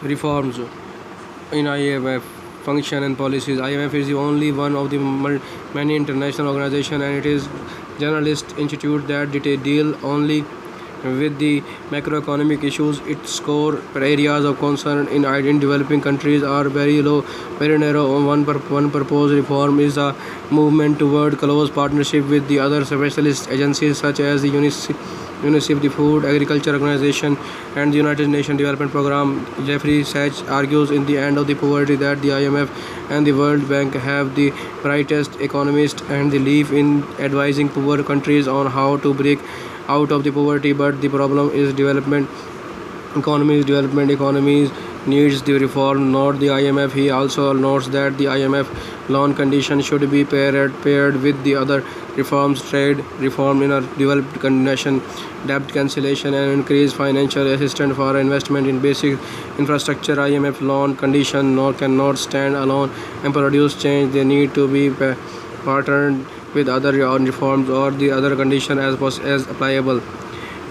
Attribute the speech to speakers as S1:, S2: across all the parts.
S1: Reforms in IMF function and policies. IMF is the only one of the many international organizations, and it is generalist institute that deal only with the macroeconomic issues. Its core areas of concern in developing countries are very low, very narrow. One proposed reform is a movement toward close partnership with the other specialist agencies such as the UNICEF, the Food Agriculture Organization, and the United Nations Development Programme. Jeffrey Sachs argues in the end of the poverty that the IMF and the World Bank have the brightest economists and the leave in advising poor countries on how to break out of the poverty. But the problem is development economies needs the reform, not the IMF. He also notes that the IMF loan condition should be paired with the other reforms: trade reform in a developed nation, debt cancellation, and increased financial assistance for investment in basic infrastructure. IMF loan condition cannot stand alone and produce change. They need to be partnered with other reforms or the other condition as applicable.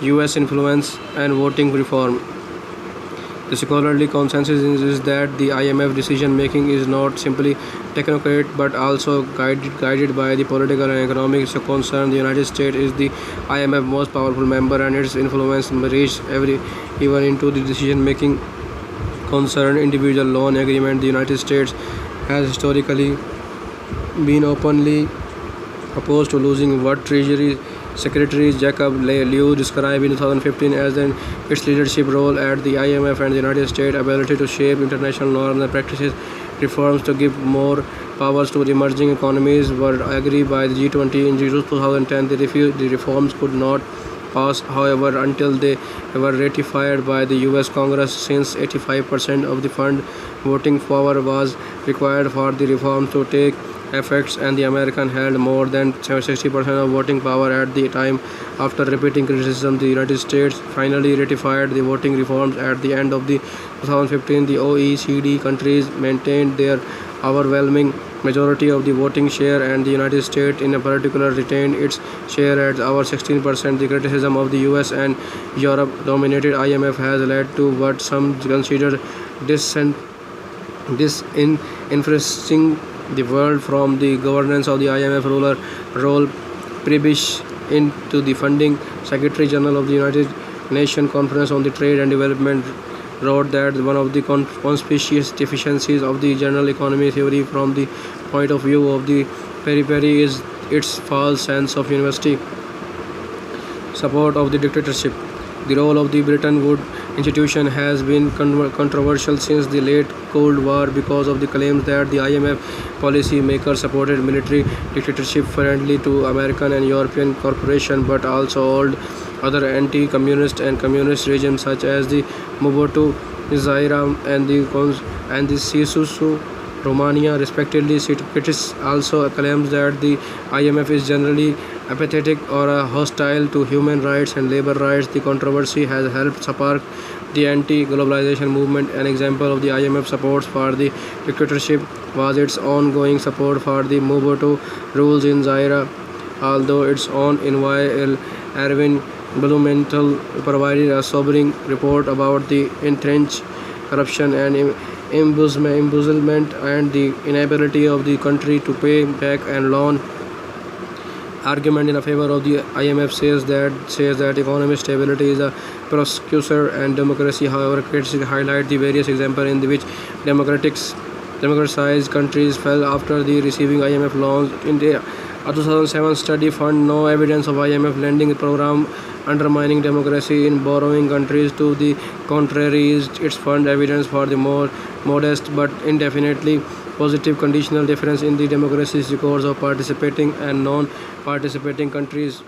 S1: US influence and voting reform. The scholarly consensus is that the IMF decision making is not simply technocratic but also guided by the political and economic concern. The United States is the IMF most powerful member, and its influence reaches even into the decision making concern individual loan agreement. The United States has historically been openly opposed to losing what Treasury Secretary Jacob Lew described in 2015 as its leadership role at the IMF and the United States' ability to shape international norms and practices. Reforms to give more powers to the emerging economies were agreed by the G20 in 2010. The reforms could not pass, however, until they were ratified by the US Congress, since 85% of the fund voting power was required for the reforms to take effects, and the American held more than 60% of voting power at the time. After repeating criticism, the United States finally ratified the voting reforms at the end of the 2015. The OECD countries maintained their overwhelming majority of the voting share, and the United States in particular retained its share at over 16%. The criticism of the US and Europe dominated IMF has led to what some consider disinteresting the world from the governance of the IMF role. Prebish into the funding. Secretary General of the United Nations Conference on the Trade and Development wrote that one of the conspicuous deficiencies of the general economy theory from the point of view of the periphery is its false sense of university support of the dictatorship. The role of the Bretton Woods institution has been controversial since the late Cold War because of the claims that the IMF policy makers supported military dictatorship friendly to American and European corporations, but also hold other anti-communist and communist regimes such as the Mobutu Zaire and the Ceausescu Romania, respectively. Critics also claims that the IMF is generally apathetic or hostile to human rights and labor rights. The controversy has helped spark the anti-globalization movement. An example of the IMF support for the dictatorship was its ongoing support for the Mobutu rules in Zaire, although its own envoy Erwin Blumenthal provided a sobering report about the entrenched corruption and embezzlement and the inability of the country to pay back and loan. Argument in favor of the IMF says that economic stability is a precursor and democracy. However, critics highlight the various examples in which democratized countries fell after the receiving IMF loans. In the 2007 study found no evidence of IMF lending program undermining democracy in borrowing countries. To the contrary, its fund evidence for the more modest but indefinitely positive conditional difference in the democracy's records of participating and non-participating countries.